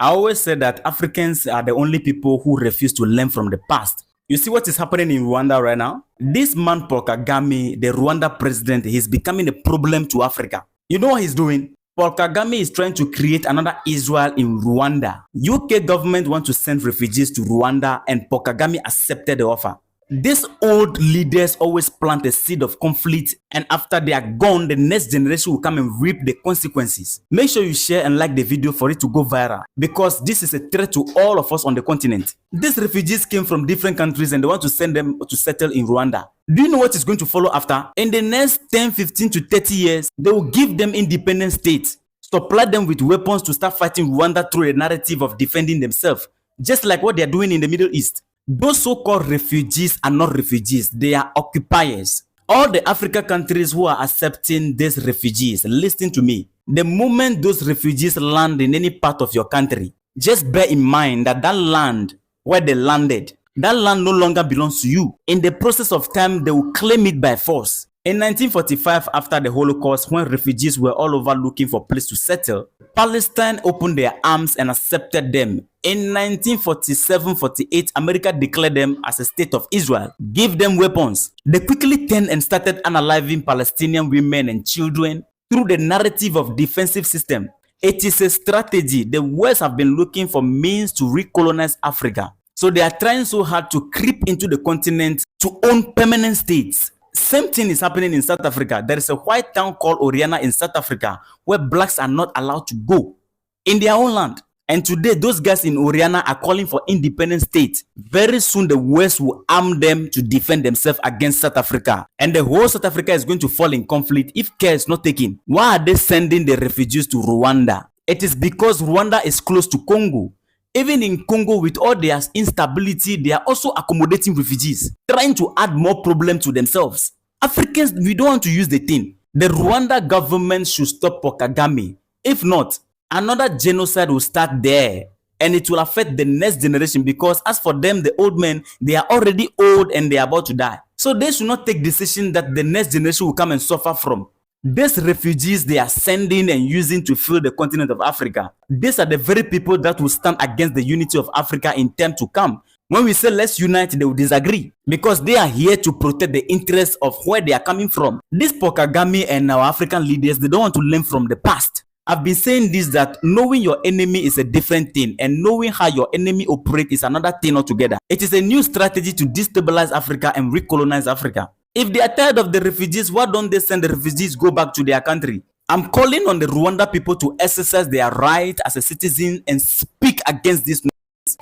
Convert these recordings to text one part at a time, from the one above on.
I always say that Africans are the only people who refuse to learn from the past. You see what is happening in Rwanda right now? This man, Paul Kagame, the Rwanda president, he's becoming a problem to Africa. You know what he's doing? Paul Kagame is trying to create another Israel in Rwanda. UK government want to send refugees to Rwanda, and Paul Kagame accepted the offer. These old leaders always plant a seed of conflict, and after they are gone, the next generation will come and reap the consequences. Make sure you share and like the video for it to go viral, because this is a threat to all of us on the continent. These refugees came from different countries and they want to send them to settle in Rwanda. Do you know what is going to follow after? In the next 10, 15 to 30 years, they will give them independent states, supply them with weapons to start fighting Rwanda through a narrative of defending themselves, just like what they are doing in the Middle East. Those so-called refugees are not refugees, they are occupiers. All the African countries who are accepting these refugees, listen to me. The moment those refugees land in any part of your country, just bear in mind that that land where they landed, that land no longer belongs to you. In the process of time, they will claim it by force. In 1945, after the Holocaust, when refugees were all over looking for a place to settle, Palestine opened their arms and accepted them. In 1947-48, America declared them as a state of Israel, gave them weapons. They quickly turned and started unaliving Palestinian women and children through the narrative of defensive system. It is a strategy. The West have been looking for means to recolonize Africa. So they are trying so hard to creep into the continent to own permanent states. Same thing is happening in South Africa. There is a white town called Oriana in South Africa where blacks are not allowed to go in their own land. And today, those guys in Oriana are calling for independent states. Very soon, the West will arm them to defend themselves against South Africa. And the whole South Africa is going to fall in conflict if care is not taken. Why are they sending the refugees to Rwanda? It is because Rwanda is close to Congo. Even in Congo, with all their instability, they are also accommodating refugees, trying to add more problem to themselves. Africans, we don't want to use the thing. The Rwanda government should stop Paul Kagame. If not, another genocide will start there, and it will affect the next generation, because as for them, the old men, they are already old and they are about to die. So they should not take decision that the next generation will come and suffer from. These refugees they are sending and using to fill the continent of Africa, these are the very people that will stand against the unity of Africa in time to come. When we say let's unite, they will disagree, because they are here to protect the interests of where they are coming from. This Paul Kagame and our African leaders, they don't want to learn from the past. I've been saying this, that knowing your enemy is a different thing, and knowing how your enemy operates is another thing altogether. It is a new strategy to destabilize Africa and recolonize Africa. If they are tired of the refugees, why don't they send the refugees go back to their country? I'm calling on the Rwanda people to exercise their right as a citizen and speak against this.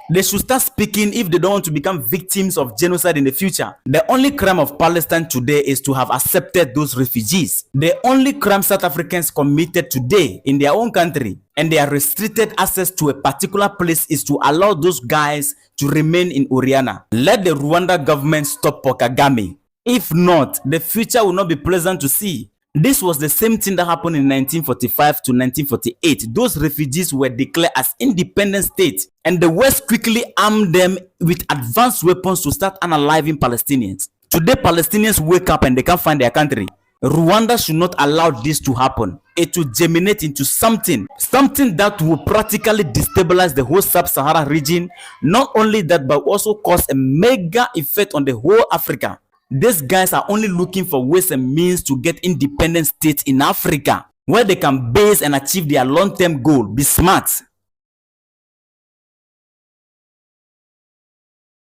They should start speaking if they don't want to become victims of genocide in the future. The only crime of Palestine today is to have accepted those refugees. The only crime South Africans committed today in their own country, and their restricted access to a particular place, is to allow those guys to remain in Oriana. Let the Rwanda government stop Paul Kagame. If not, the future will not be pleasant to see. This was the same thing that happened in 1945 to 1948. Those refugees were declared as independent states, and the West quickly armed them with advanced weapons to start unaliving Palestinians. Today, Palestinians wake up and they can't find their country. Rwanda should not allow this to happen. It will germinate into something that will practically destabilize the whole Sub-Saharan region. Not only that, but also cause a mega effect on the whole Africa. These guys are only looking for ways and means to get independent states in Africa, where they can base and achieve their long-term goal. Be smart.